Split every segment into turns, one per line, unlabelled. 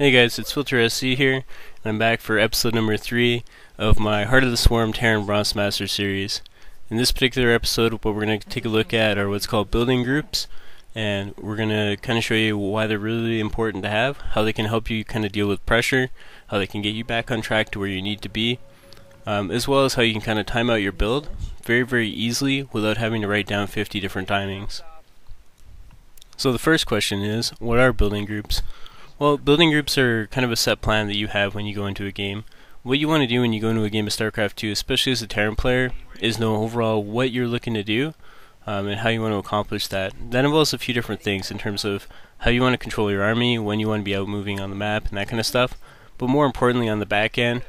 Hey guys, it's FilterSC here, and I'm back for episode number 3 of my Heart of the Swarm Terran Bronze Master series. In this particular episode, what we're going to take a look at are what's called building groups, and we're going to kind of show you why they're really important to have, how they can help you kind of deal with pressure, how they can get you back on track to where you need to be, as well as how you can kind of time out your build very easily without having to write down 50 different timings. So the first question is, what are building groups? Well, building groups are kind of a set plan that you have when you go into a game. What you want to do when you go into a game of StarCraft 2, especially as a Terran player, is know overall what you're looking to do and how you want to accomplish that. That involves a few different things in terms of how you want to control your army, when you want to be out moving on the map, and that kind of stuff. But more importantly, on the back end,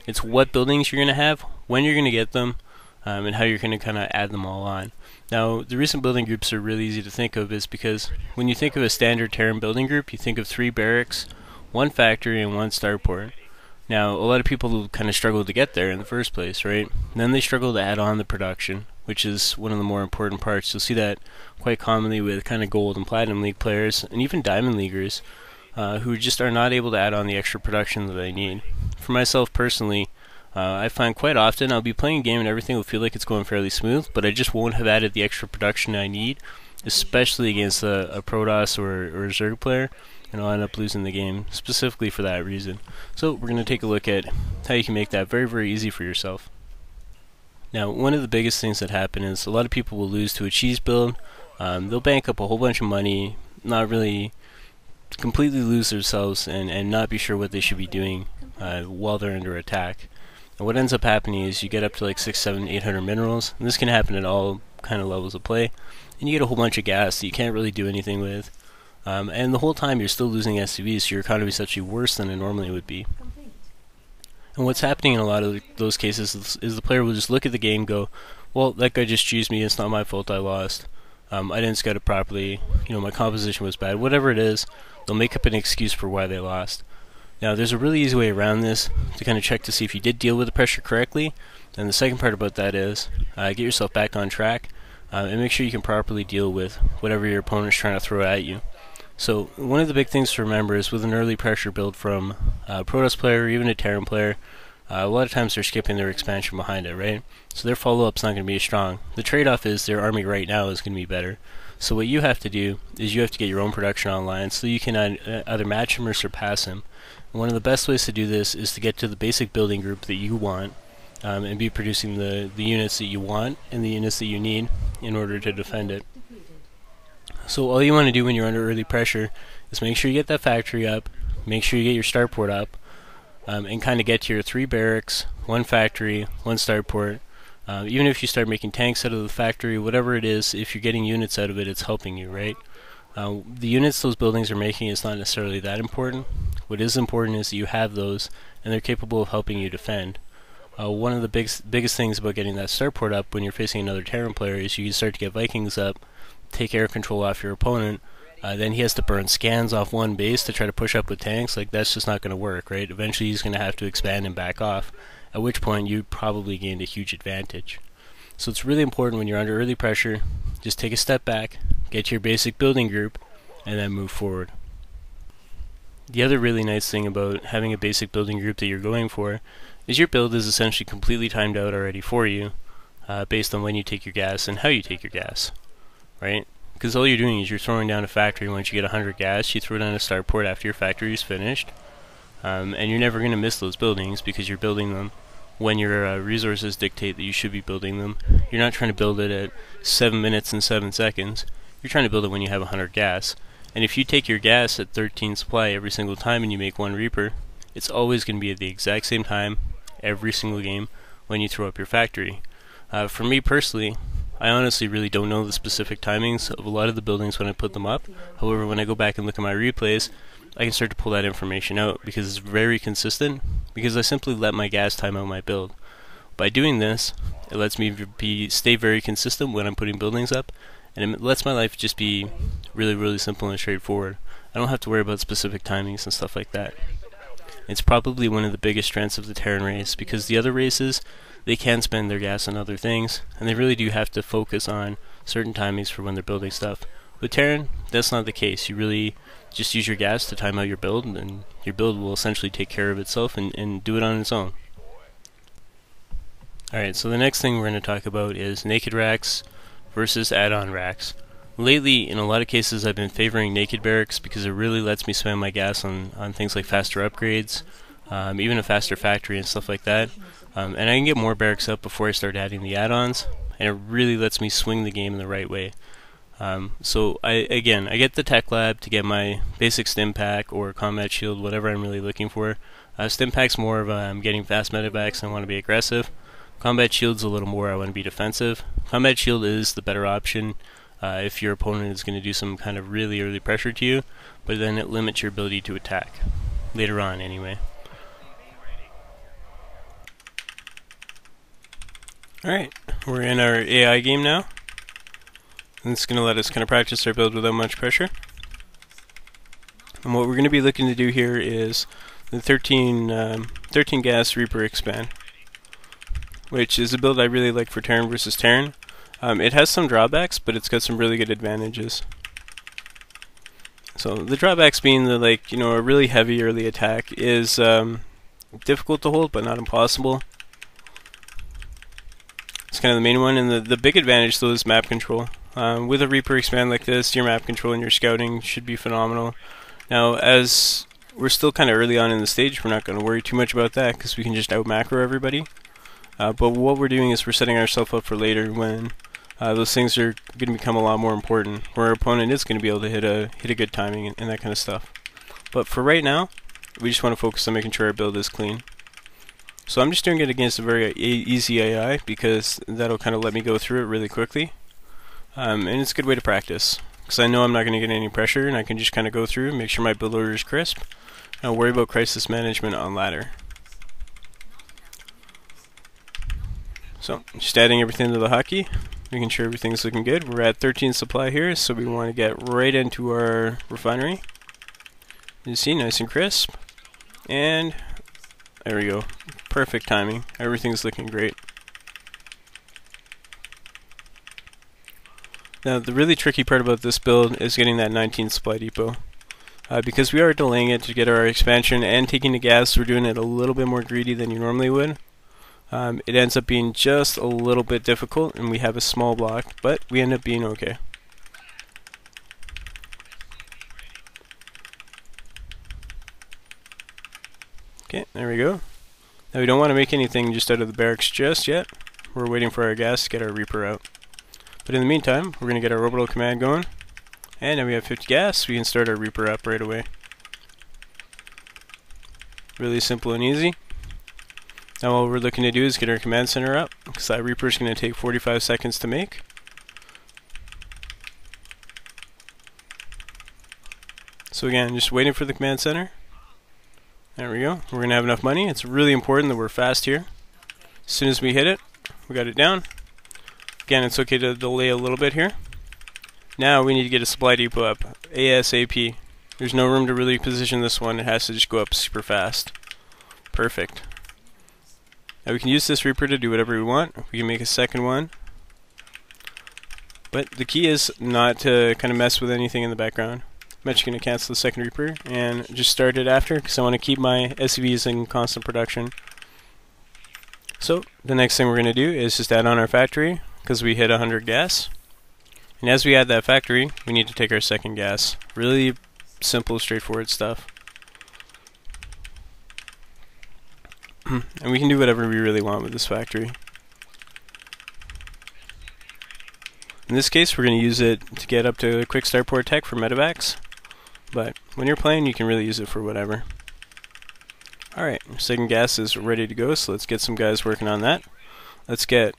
it's what buildings you're going to have, when you're going to get them, and how you're going to kind of add them all on. Now, the reason building groups are really easy to think of is because when you think of a standard Terran building group, you think of 3 barracks, 1 factory, and 1 starport. Now, a lot of people kind of struggle to get there in the first place, right? And then they struggle to add on the production, which is one of the more important parts. You'll see that quite commonly with kind of gold and platinum league players, and even diamond leaguers, who just are not able to add on the extra production that they need. For myself personally, I find quite often I'll be playing a game and everything will feel like it's going fairly smooth, but I just won't have added the extra production I need, especially against a Protoss or a Zerg player, and I'll end up losing the game specifically for that reason. So we're going to take a look at how you can make that very easy for yourself. Now, one of the biggest things that happen is a lot of people will lose to a cheese build. They'll bank up a whole bunch of money, not really completely lose themselves, and not be sure what they should be doing while they're under attack. And what ends up happening is you get up to like 600, 700, 800 minerals, and this can happen at all kind of levels of play, and you get a whole bunch of gas that you can't really do anything with, and the whole time you're still losing SCVs, so your economy is actually worse than it normally would be. And what's happening in a lot of those cases is the player will just look at the game and go, well, that guy just cheesed me, it's not my fault I lost, I didn't scout it properly, my composition was bad, whatever it is, they'll make up an excuse for why they lost. Now, there's a really easy way around this to kind of check to see if you did deal with the pressure correctly, and the second part about that is get yourself back on track and make sure you can properly deal with whatever your opponent's trying to throw at you. So one of the big things to remember is with an early pressure build from a Protoss player or even a Terran player, a lot of times they're skipping their expansion behind it, right? So their follow-up's not going to be as strong. The trade-off is their army right now is going to be better. So what you have to do is you have to get your own production online so you can either match him or surpass him. One of the best ways to do this is to get to the basic building group that you want and be producing the units that you want and the units that you need in order to defend it. So all you want to do when you're under early pressure is make sure you get that factory up, make sure you get your starport up, and kind of get to your 3 barracks, 1 factory, 1 starport. Even if you start making tanks out of the factory, whatever it is, if you're getting units out of it, it's helping you, right? The units those buildings are making is not necessarily that important. What is important is that you have those, and they're capable of helping you defend. One of the biggest things about getting that starport up when you're facing another Terran player is you can start to get Vikings up, take air control off your opponent, then he has to burn scans off one base to try to push up with tanks. Like, that's just not going to work, right? Eventually he's going to have to expand and back off, at which point you probably gained a huge advantage. So it's really important when you're under early pressure, just take a step back, get to your basic building group, and then move forward. The other really nice thing about having a basic building group that you're going for is your build is essentially completely timed out already for you based on when you take your gas and how you take your gas, right? Because all you're doing is you're throwing down a factory. Once you get 100 gas, you throw down a starport after your factory is finished, and you're never going to miss those buildings because you're building them when your resources dictate that you should be building them. You're not trying to build it at 7 minutes and 7 seconds. You're trying to build it when you have 100 gas. And if you take your gas at 13 supply every single time and you make 1 Reaper, it's always going to be at the exact same time every single game when you throw up your factory. For me personally, I honestly really don't know the specific timings of a lot of the buildings when I put them up. However, when I go back and look at my replays, I can start to pull that information out because it's very consistent, because I simply let my gas time out my build. By doing this, it lets me stay very consistent when I'm putting buildings up, and it lets my life just be really simple and straightforward. I don't have to worry about specific timings and stuff like that. It's probably one of the biggest strengths of the Terran race, because the other races, they can spend their gas on other things, and they really do have to focus on certain timings for when they're building stuff. With Terran, that's not the case. You just use your gas to time out your build, and your build will essentially take care of itself and do it on its own. Alright, so the next thing we're going to talk about is naked racks versus add-on racks. Lately, in a lot of cases, I've been favoring naked barracks because it really lets me spend my gas on things like faster upgrades, even a faster factory and stuff like that. And I can get more barracks up before I start adding the add-ons, and it really lets me swing the game in the right way. So I get the tech lab to get my basic stim pack or combat shield, whatever I'm really looking for. Stim pack's more of I'm getting fast medivacs and I want to be aggressive. Combat shield's a little more I want to be defensive. Combat shield is the better option if your opponent is going to do some kind of really early pressure to you, but then it limits your ability to attack later on anyway. Alright, we're in our AI game now. And it's going to let us kind of practice our build without much pressure. And what we're going to be looking to do here is the 13 gas Reaper expand, which is a build I really like for Terran versus Terran. It has some drawbacks, but it's got some really good advantages. So the drawbacks being that, like, you know, a really heavy early attack is difficult to hold, but not impossible. It's kind of the main one, and the big advantage though is map control. With a Reaper expand like this, your map control and your scouting should be phenomenal. Now, as we're still kind of early on in the stage, we're not going to worry too much about that because we can just out macro everybody. But what we're doing is we're setting ourselves up for later when those things are going to become a lot more important, where our opponent is going to be able to hit a good timing and that kind of stuff. But for right now, we just want to focus on making sure our build is clean. So I'm just doing it against a very easy AI because that'll kind of let me go through it really quickly. And it's a good way to practice because I know I'm not going to get any pressure and I can just kind of go through and make sure my build order is crisp. And I'll worry about crisis management on ladder. So just adding everything to the hockey, making sure everything's looking good. We're at 13 supply here, so we want to get right into our refinery. You see, nice and crisp. And there we go. Perfect timing. Everything's looking great. Now, the really tricky part about this build is getting that 19 supply depot. Because we are delaying it to get our expansion and taking the gas, we're doing it a little bit more greedy than you normally would. It ends up being just a little bit difficult, and we have a small block, but we end up being okay. Okay, there we go. Now we don't want to make anything just out of the barracks just yet. We're waiting for our gas to get our Reaper out. But in the meantime, we're going to get our orbital command going. And now we have 50 gas, we can start our Reaper up right away. Really simple and easy. Now what we're looking to do is get our command center up, because that Reaper is going to take 45 seconds to make. So again, just waiting for the command center. There we go. We're going to have enough money. It's really important that we're fast here. As soon as we hit it, we got it down. Again, it's okay to delay a little bit here. Now we need to get a supply depot up ASAP. There's no room to really position this one. It has to just go up super fast. Perfect. Now we can use this Reaper to do whatever we want. We can make a second one. But the key is not to kind of mess with anything in the background. I'm actually going to cancel the second Reaper and just start it after because I want to keep my SCVs in constant production. So the next thing we're going to do is just add on our factory because we hit 100 gas. And as we add that factory, we need to take our second gas. Really simple, straightforward stuff. And we can do whatever we really want with this factory. In this case, we're going to use it to get up to a quick Starport tech for Medivacs. But when you're playing, you can really use it for whatever. Alright, second gas is ready to go, so let's get some guys working on that. Let's get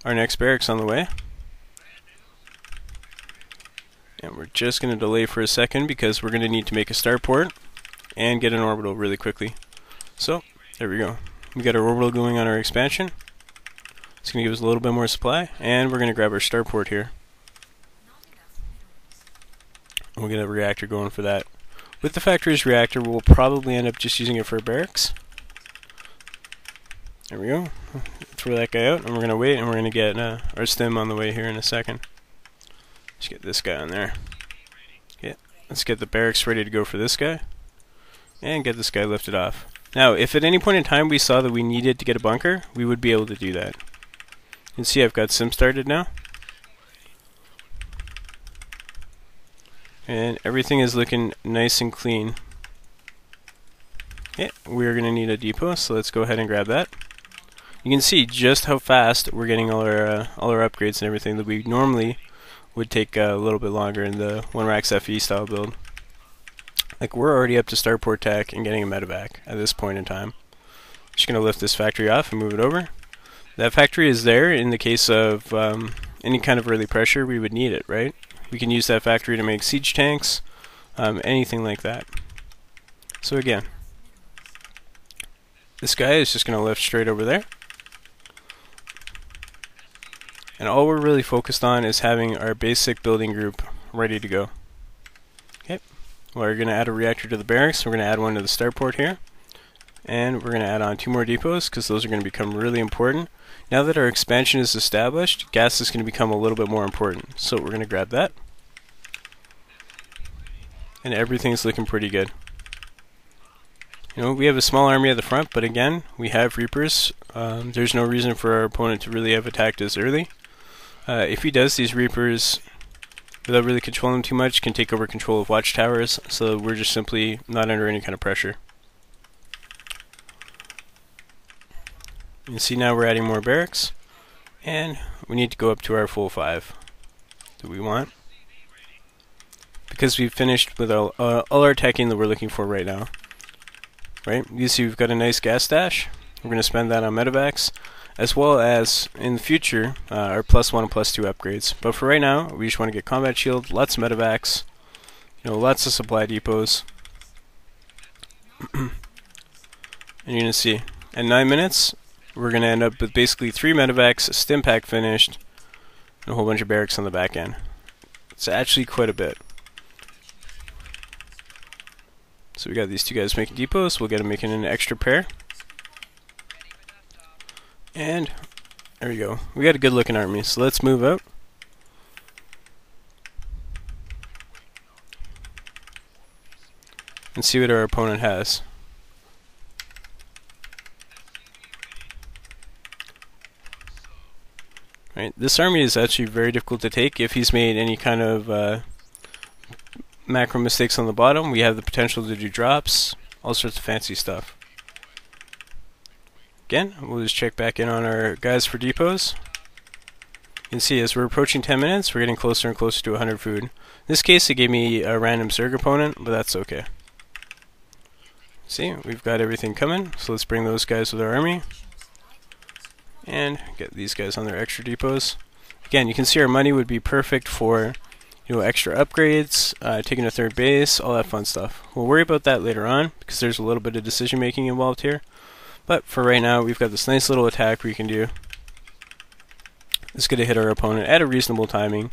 our next barracks on the way. And we're just going to delay for a second because we're going to need to make a starport and get an orbital really quickly. So, there we go. We got our orbital going on our expansion. It's going to give us a little bit more supply, and we're going to grab our starport here. We'll get a reactor going for that. With the factory's reactor, we'll probably end up just using it for barracks. There we go. Throw that guy out, and we're going to wait, and we're going to get our stim on the way here in a second. Just get this guy on there. Okay. Let's get the barracks ready to go for this guy, and get this guy lifted off. Now, if at any point in time we saw that we needed to get a bunker, we would be able to do that. You can see I've got Stim Started now. And everything is looking nice and clean. Okay, we're going to need a depot, so let's go ahead and grab that. You can see just how fast we're getting all our upgrades and everything that we normally would take a little bit longer in the 1-Racks FE style build. Like, we're already up to Starport tech and getting a Medivac at this point in time. Just going to lift this factory off and move it over. That factory is there in the case of any kind of early pressure. We would need it, right? We can use that factory to make siege tanks, anything like that. So again, this guy is just going to lift straight over there. And all we're really focused on is having our basic building group ready to go. Okay, we're going to add a reactor to the barracks. We're going to add one to the starport here. And we're going to add on 2 more depots because those are going to become really important. Now that our expansion is established, gas is going to become a little bit more important. So we're going to grab that. And everything's looking pretty good. You know, we have a small army at the front, but again, we have Reapers. There's no reason for our opponent to really have attacked us early. If he does, these Reapers, without really controlling them too much, can take over control of watchtowers, so we're just simply not under any kind of pressure. You can see now we're adding more barracks, and we need to go up to our full 5 that we want, because we've finished with all our teching that we're looking for right now. Right? You see we've got a nice gas stash. We're going to spend that on Medivacs, as well as, in the future, our +1 and +2 upgrades. But for right now, we just want to get combat shield, lots of Medivacs, you know, lots of supply depots. And you're going to see, in 9 minutes, we're going to end up with basically 3 Medivacs, Stim pack finished, and a whole bunch of barracks on the back end. It's actually quite a bit. So we got these 2 guys making depots. We'll get them making an extra pair. And there we go. We got a good looking army. So let's move out. And see what our opponent has. Right, this army is actually very difficult to take. If he's made any kind of macro mistakes on the bottom, we have the potential to do drops, all sorts of fancy stuff. Again, we'll just check back in on our guys for depots. You can see as we're approaching 10 minutes, we're getting closer and closer to 100 food. In this case, it gave me a random Zerg opponent, but that's okay. See, we've got everything coming, so let's bring those guys with our army. And get these guys on their extra depots. Again, you can see our money would be perfect for, you know, extra upgrades, taking a 3rd base, all that fun stuff. We'll worry about that later on, because there's a little bit of decision making involved here. But for right now, we've got this nice little attack we can do. It's going to hit our opponent at a reasonable timing.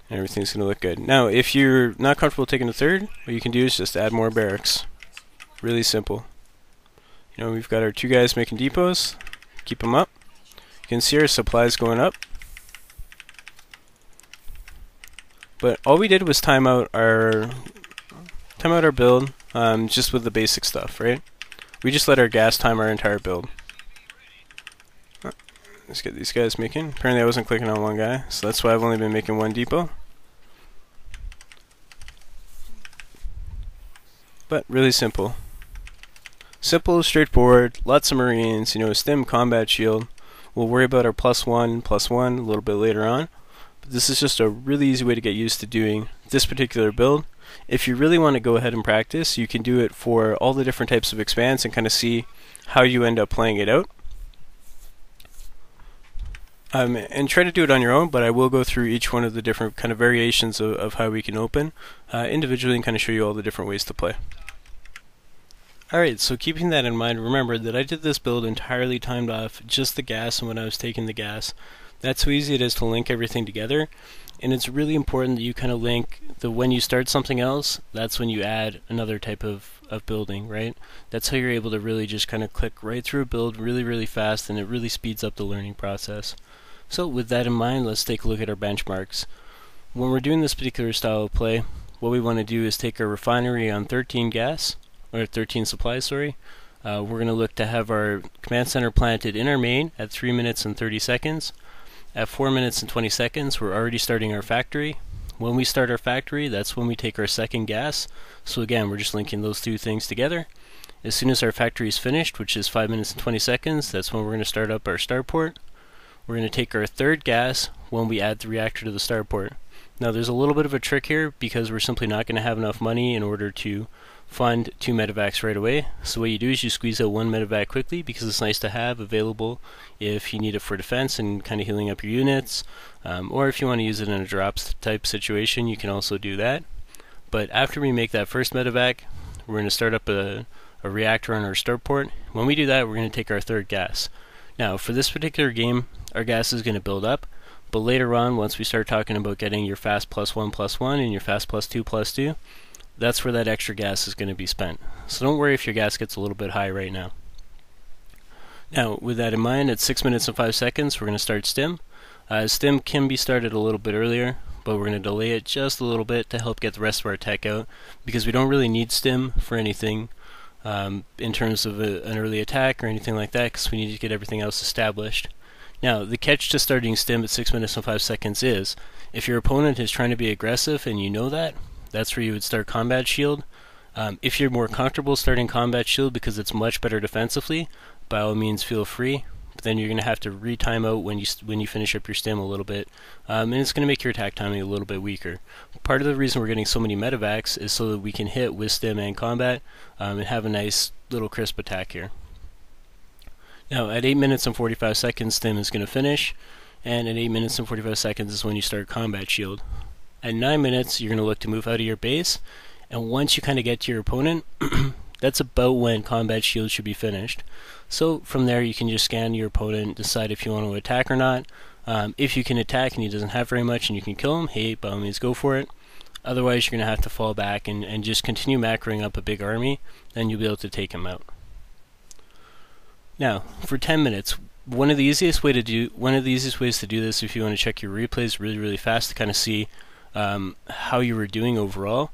And everything's going to look good. Now, if you're not comfortable taking a 3rd, what you can do is just add more barracks. Really simple. You know, we've got our 2 guys making depots. Keep them up. You can see our supplies going up. But all we did was time out our build, just with the basic stuff, right? We just let our gas time our entire build. Let's get these guys making. Apparently I wasn't clicking on one guy, so that's why I've only been making 1 depot. But really simple. Simple, straightforward, lots of Marines, you know, Stim combat shield. We'll worry about our +1 a little bit later on. This is just a really easy way to get used to doing this particular build. If you really want to go ahead and practice, you can do it for all the different types of expanse and kind of see how you end up playing it out. And try to do it on your own, but I will go through each one of the different kind of variations of how we can open individually and kind of show you all the different ways to play. Alright, so keeping that in mind, remember that I did this build entirely timed off just the gas and when I was taking the gas. That's how easy it is to link everything together, and it's really important that you kind of link the when you start something else, that's when you add another type of building, right? That's how you're able to really just kind of click right through a build really fast, and it really speeds up the learning process. So with that in mind, let's take a look at our benchmarks. When we're doing this particular style of play, what we want to do is take our refinery on 13 gas, or 13 supplies, sorry. We're going to look to have our command center planted in our main at 3 minutes and 30 seconds. At 4 minutes and 20 seconds, we're already starting our factory. When we start our factory, that's when we take our second gas. So again, we're just linking those two things together. As soon as our factory is finished, which is 5 minutes and 20 seconds, that's when we're going to start up our starport. We're going to take our third gas when we add the reactor to the starport. Now there's a little bit of a trick here because we're simply not going to have enough money in order to fund 2 Medivacs right away. So what you do is you squeeze out 1 Medivac quickly because it's nice to have available if you need it for defense and kind of healing up your units, or if you want to use it in a drops type situation, you can also do that. But after we make that first Medivac, we're going to start up a reactor on our starport. When we do that, we're going to take our third gas. Now for this particular game, our gas is going to build up, but later on, once we start talking about getting your fast +1/+1 and your fast +2/2, that's where that extra gas is going to be spent. So don't worry if your gas gets a little bit high right now. Now, with that in mind, at 6 minutes and 5 seconds, we're going to start Stim. Stim can be started a little bit earlier, but we're going to delay it just a little bit to help get the rest of our tech out, because we don't really need Stim for anything in terms of an early attack or anything like that, because we need to get everything else established. Now, the catch to starting Stim at 6 minutes and 5 seconds is, if your opponent is trying to be aggressive and you know that, that's where you would start Combat Shield. If you're more comfortable starting Combat Shield because it's much better defensively, by all means feel free. But then you're going to have to re-time out when you finish up your Stim a little bit, and it's going to make your attack timing a little bit weaker. Part of the reason we're getting so many Medivacs is so that we can hit with Stim and combat and have a nice little crisp attack here. Now at 8 minutes and 45 seconds, Stim is going to finish, and at 8 minutes and 45 seconds is when you start Combat Shield. At 9 minutes, you're going to look to move out of your base, and once you kind of get to your opponent, that's about when Combat Shield should be finished. So from there, you can just scan your opponent, decide if you want to attack or not. If you can attack and he doesn't have very much and you can kill him, hey, by all means go for it. Otherwise, you're going to have to fall back and just continue macroing up a big army, then you'll be able to take him out. Now, for 10 minutes, one of the easiest ways to do this, if you want to check your replays really fast to kind of see how you were doing overall,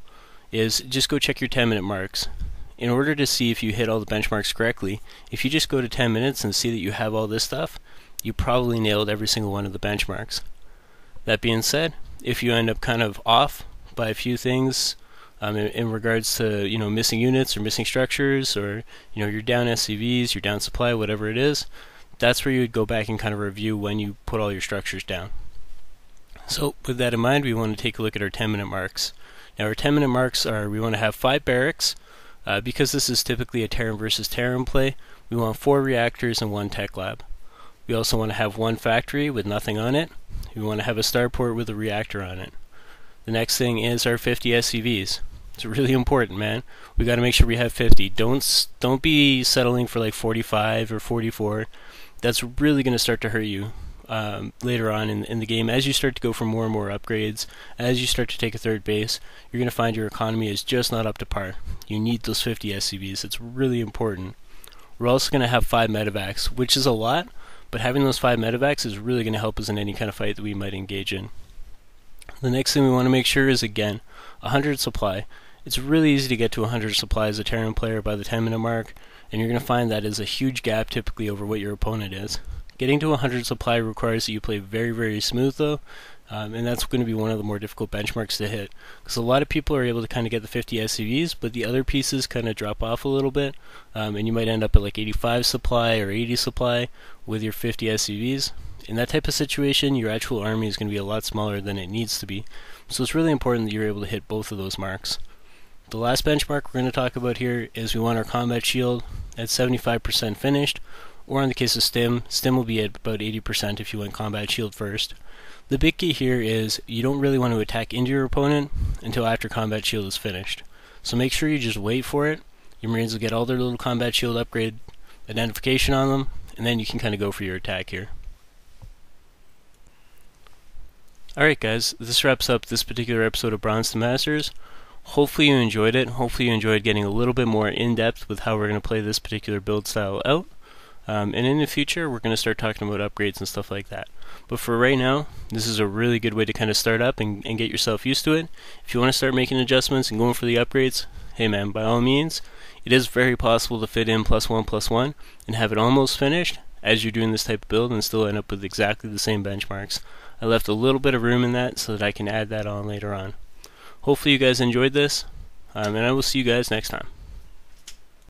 is just go check your 10-minute marks. In order to see if you hit all the benchmarks correctly, if you just go to 10 minutes and see that you have all this stuff, you probably nailed every single one of the benchmarks. That being said, if you end up kind of off by a few things in regards to missing units or missing structures, or you're down SCVs, you're down supply, whatever it is, that's where you would go back and kind of review when you put all your structures down. So with that in mind, we want to take a look at our 10-minute marks. Now our 10-minute marks are, we want to have 5 barracks. Because this is typically a Terran versus Terran play, we want 4 reactors and 1 tech lab. We also want to have 1 factory with nothing on it. We want to have a starport with a reactor on it. The next thing is our 50 SCVs. It's really important, man. We got to make sure we have 50. Don't be settling for like 45 or 44. That's really going to start to hurt you later on in the game. As you start to go for more and more upgrades, as you start to take a third base, you're going to find your economy is just not up to par. You need those 50 SCVs. It's really important. We're also going to have 5 Medivacs, which is a lot, but having those 5 Medivacs is really going to help us in any kind of fight that we might engage in. The next thing we want to make sure is, again, 100 supply. It's really easy to get to 100 supply as a Terran player by the 10-minute mark, and you're going to find that is a huge gap typically over what your opponent is. Getting to 100 supply requires that you play very smooth though, and that's going to be one of the more difficult benchmarks to hit, because a lot of people are able to kind of get the 50 SCVs, but the other pieces kind of drop off a little bit, and you might end up at like 85 supply or 80 supply with your 50 SCVs. In that type of situation, your actual army is going to be a lot smaller than it needs to be, so it's really important that you're able to hit both of those marks. The last benchmark we're going to talk about here is we want our combat shield at 75% finished, or in the case of Stim will be at about 80% if you went combat shield first. The big key here is you don't really want to attack into your opponent until after combat shield is finished. So make sure you just wait for it. Your Marines will get all their little combat shield upgrade identification on them, and then you can kind of go for your attack here. Alright guys, this wraps up this particular episode of Bronze to Masters. Hopefully you enjoyed it. Hopefully you enjoyed getting a little bit more in-depth with how we're going to play this particular build style out. And in the future, we're going to start talking about upgrades and stuff like that. But for right now, this is a really good way to kind of start up and get yourself used to it. If you want to start making adjustments and going for the upgrades, hey man, by all means, it is very possible to fit in +1/+1 and have it almost finished as you're doing this type of build and still end up with exactly the same benchmarks. I left a little bit of room in that so that I can add that on later on. Hopefully you guys enjoyed this, and I will see you guys next time.